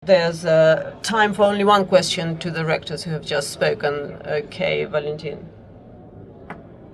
There's time for only one question to the rectors who have just spoken. Okay, Valentin.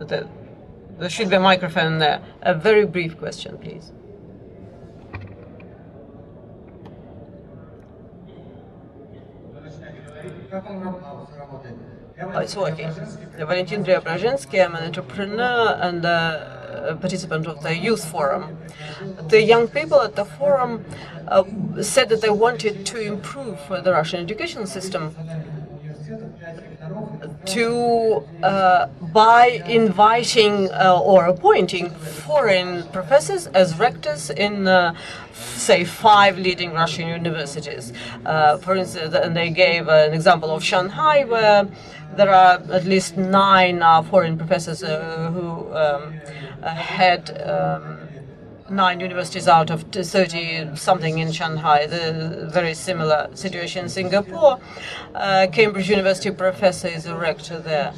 There should be a microphone there. A very brief question, please. Oh, it's working. Valentin Preobrazhensky, I'm an entrepreneur and a participant of the youth forum. The young people at the forum said that they wanted to improve the Russian education system by inviting or appointing foreign professors as rectors in, say, 5 leading Russian universities. For instance, and they gave an example of Shanghai, where there are at least 9 foreign professors who had 9 universities out of 30-something in Shanghai. The very similar situation in Singapore. Cambridge University professor is a rector there.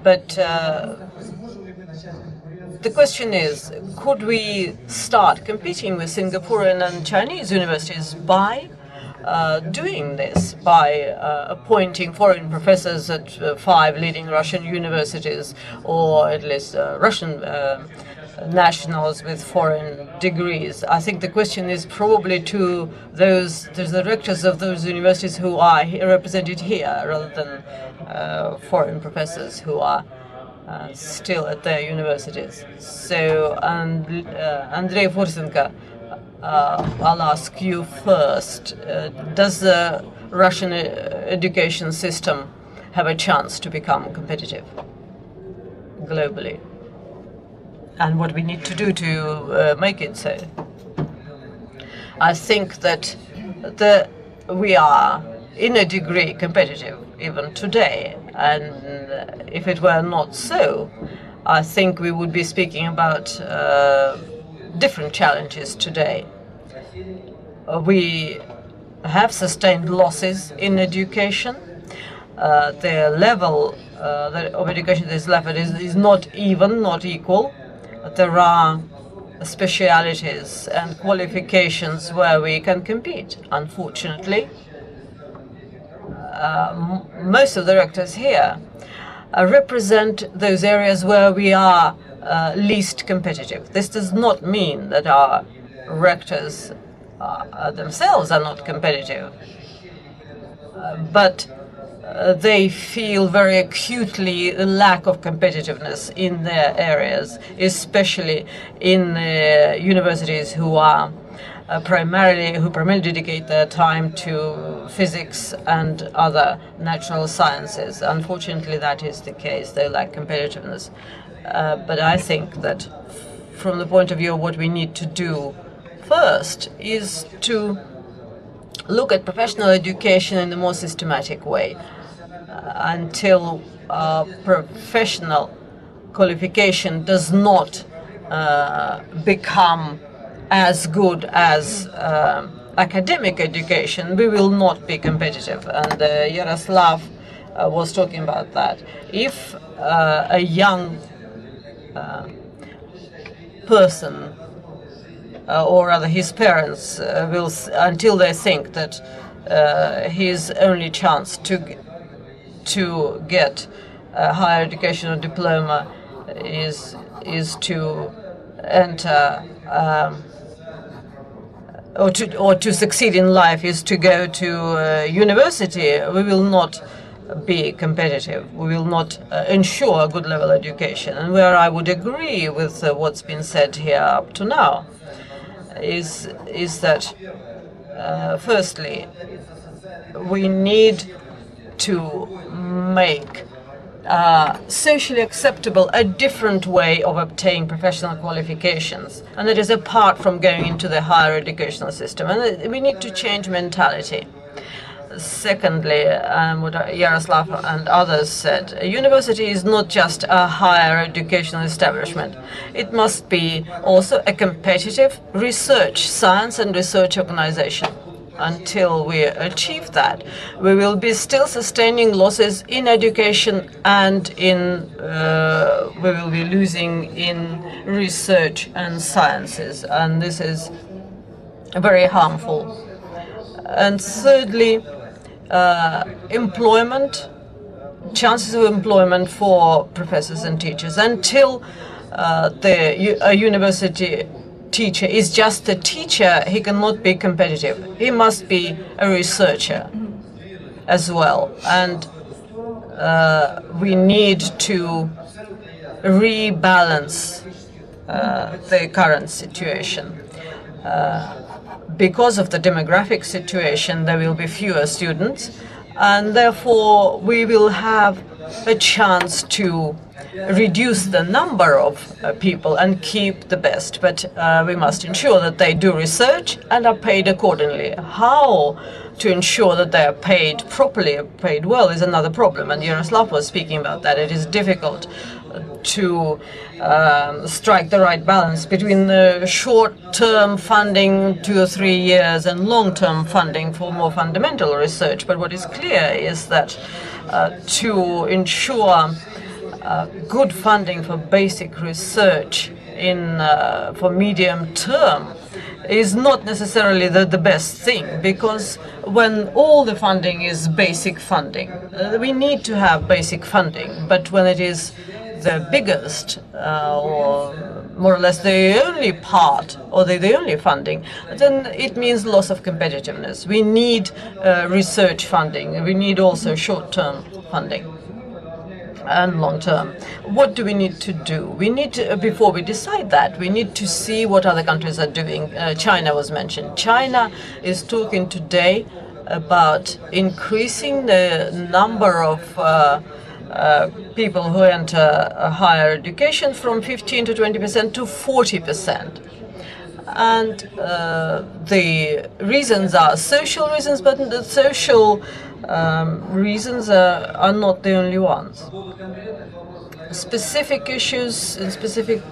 But the question is, could we start competing with Singaporean and Chinese universities by doing this, by appointing foreign professors at 5 leading Russian universities, or at least Russian nationals with foreign degrees? I think the question is probably to the rectors of those universities who are represented here, rather than foreign professors who are still at their universities. So, Andrei Fursenko, I'll ask you first. Does the Russian education system have a chance to become competitive globally? And what we need to do to make it so? I think that we are, in a degree, competitive even today. And if it were not so, I think we would be speaking about different challenges today. We have sustained losses in education. The level of education at this level is not even, not equal. There are specialities and qualifications where we can compete. Unfortunately, most of the rectors here represent those areas where we are least competitive. This does not mean that our rectors themselves are not competitive, but they feel very acutely the lack of competitiveness in their areas, especially in universities who primarily dedicate their time to physics and other natural sciences. Unfortunately, that is the case. They lack competitiveness. But I think that from the point of view of what we need to do first is to look at professional education in a more systematic way. Until professional qualification does not become as good as academic education, we will not be competitive. And Yaroslav was talking about that. If a young person, or rather his parents, until they think that his only chance to get a higher education or diploma is to enter or to succeed in life is to go to university, we will not be competitive. We will not ensure a good level education. And where I would agree with what's been said here up to now is that firstly, we need to make socially acceptable a different way of obtaining professional qualifications, and that is apart from going into the higher educational system. And we need to change mentality. Secondly, what Yaroslav and others said, a university is not just a higher educational establishment. It must be also a competitive research, science and research organization. Until we achieve that, we will be still sustaining losses in education, and we will be losing in research and sciences, and this is very harmful. And thirdly, employment, chances of employment for professors and teachers. Until a university teacher is just a teacher, he cannot be competitive. He must be a researcher as well. And we need to rebalance the current situation. Because of the demographic situation, there will be fewer students, and therefore we will have a chance to reduce the number of people and keep the best. But we must ensure that they do research and are paid accordingly. How to ensure that they are paid properly, paid well, is another problem. And Yaroslav was speaking about that. It is difficult to strike the right balance between the short-term funding, 2 or 3 years, and long-term funding for more fundamental research. But what is clear is that to ensure good funding for basic research for medium term is not necessarily the best thing, because when all the funding is basic funding, we need to have basic funding, but when it is the biggest or more or less the only part or the only funding, then it means loss of competitiveness. We need research funding. We need also short-term funding and long-term. What do we need to do? We need to, before we decide that, we need to see what other countries are doing. China was mentioned. China is talking today about increasing the number of people who enter higher education from 15 to 20% to 40%. And the reasons are social reasons, but the social reasons are not the only ones. Specific issues and specific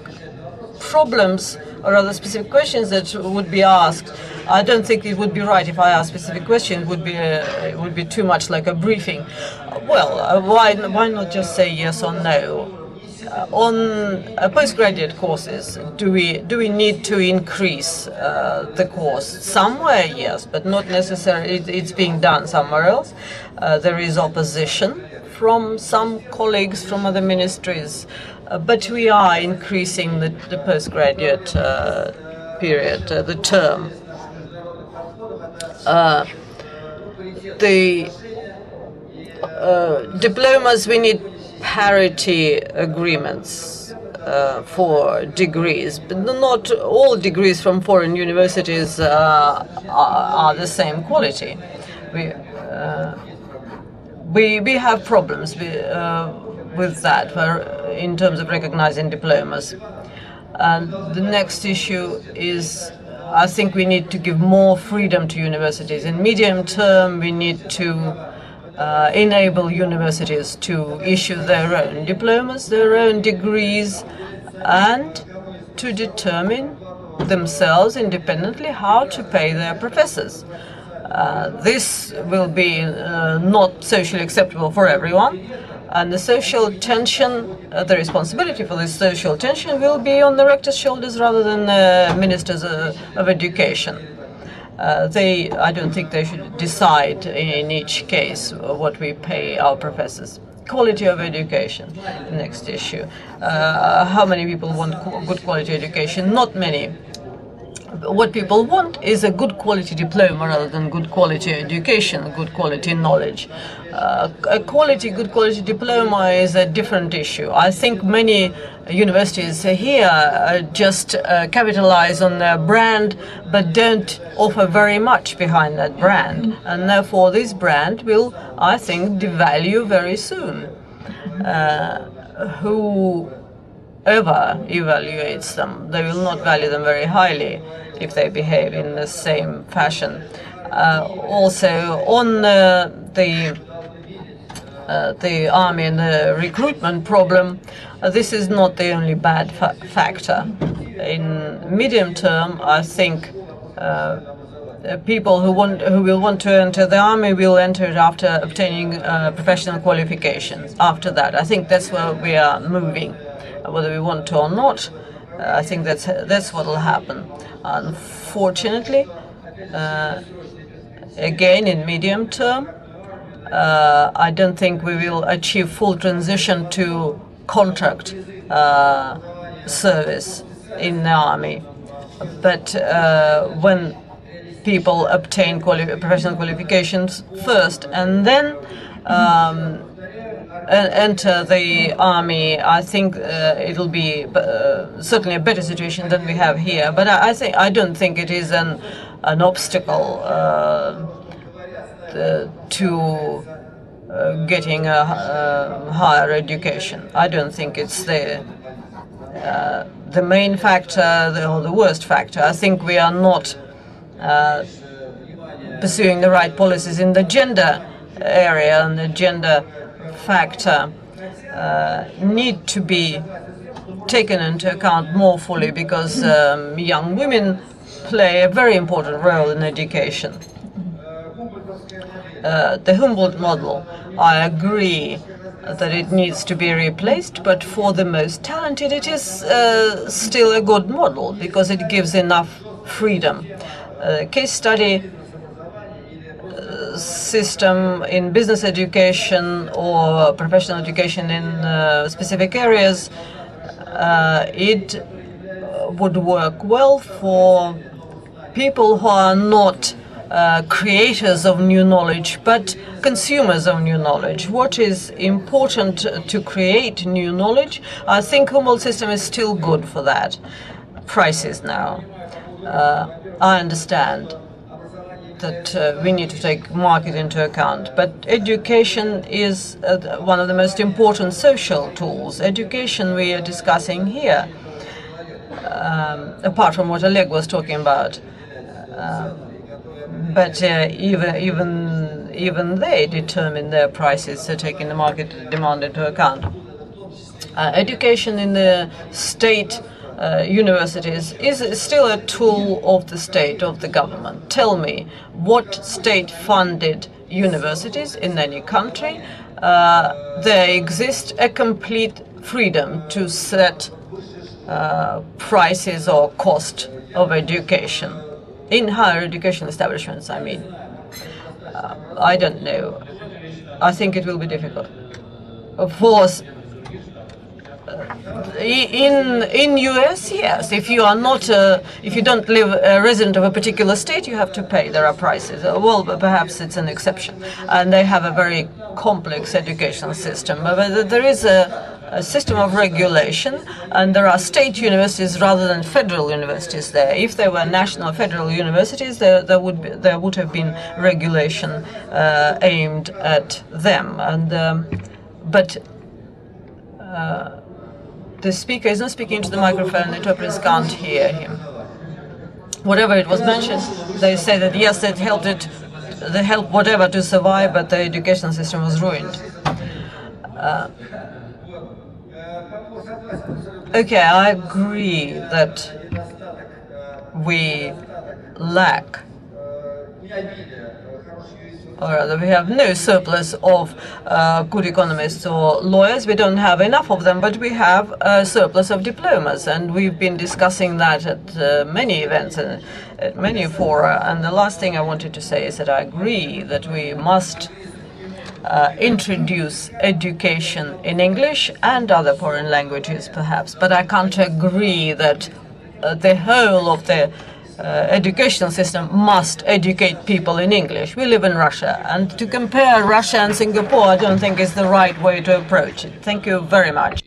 problems, or rather specific questions that would be asked. I don't think it would be right if I ask specific questions. It would be too much like a briefing. Well, why not just say yes or no? On postgraduate courses, do we need to increase the course somewhere? Yes, but not necessarily. It's being done somewhere else. There is opposition from some colleagues from other ministries, but we are increasing the postgraduate period, the term. The diplomas, we need parity agreements for degrees, but not all degrees from foreign universities are the same quality. We have problems with that in terms of recognizing diplomas. And the next issue is, I think we need to give more freedom to universities. In medium term, we need to enable universities to issue their own diplomas, their own degrees, and to determine themselves independently how to pay their professors. This will be not socially acceptable for everyone, and the social tension, the responsibility for this social tension will be on the rector's shoulders rather than the ministers of education. I don't think they should decide in each case what we pay our professors. Quality of education, next issue. How many people want good quality education? Not many. What people want is a good quality diploma rather than good quality education, good quality knowledge. A good quality diploma is a different issue. I think many universities here just capitalize on their brand, but don't offer very much behind that brand. And therefore this brand will, I think, devalue very soon. Whoever evaluates them, they will not value them very highly if they behave in the same fashion. Also, on the army and the recruitment problem, this is not the only bad factor. In medium term, I think people who will want to enter the army will enter it after obtaining professional qualifications. After that, I think that's where we are moving, whether we want to or not. I think that's what will happen. Unfortunately, again, in medium term, I don't think we will achieve full transition to contract service in the army. But when people obtain professional qualifications first and then enter the army, I think it'll be certainly a better situation than we have here. But I don't think it is an obstacle to getting a higher education. I don't think it's the main factor or the worst factor. I think we are not pursuing the right policies in the gender area, and the gender factor need to be taken into account more fully, because young women play a very important role in education. The Humboldt model, I agree that it needs to be replaced, but for the most talented it is still a good model, because it gives enough freedom. Case study system in business education or professional education in specific areas, it would work well for people who are not creators of new knowledge, but consumers of new knowledge. What is important to create new knowledge? I think Humboldt system is still good for that. Prices now. I understand that we need to take market into account, but education is one of the most important social tools. Education we are discussing here, apart from what Oleg was talking about. But even they determine their prices, so taking the market demand into account. Education in the state universities is still a tool of the state, of the government. Tell me, what state-funded universities in any country, there exists a complete freedom to set prices or cost of education. In higher education establishments, I mean. I don't know. I think it will be difficult. Of course, in US, yes. If you are not, if you don't live a resident of a particular state, you have to pay. There are prices. Well, perhaps it's an exception, and they have a very complex educational system. But there is a system of regulation, and there are state universities rather than federal universities there. If there were national federal universities, there would have been regulation aimed at them. And but the speaker is not speaking into the microphone. The interpreters can't hear him. Whatever it was mentioned, they say that yes, they helped whatever to survive, but the education system was ruined. Okay, I agree that we lack, or rather we have no surplus of good economists or lawyers. We don't have enough of them, but we have a surplus of diplomas, and we've been discussing that at many events and at many fora. And the last thing I wanted to say is that I agree that we must introduce education in English and other foreign languages, perhaps. But I can't agree that the whole of the educational system must educate people in English. We live in Russia, and to compare Russia and Singapore, I don't think is the right way to approach it. Thank you very much.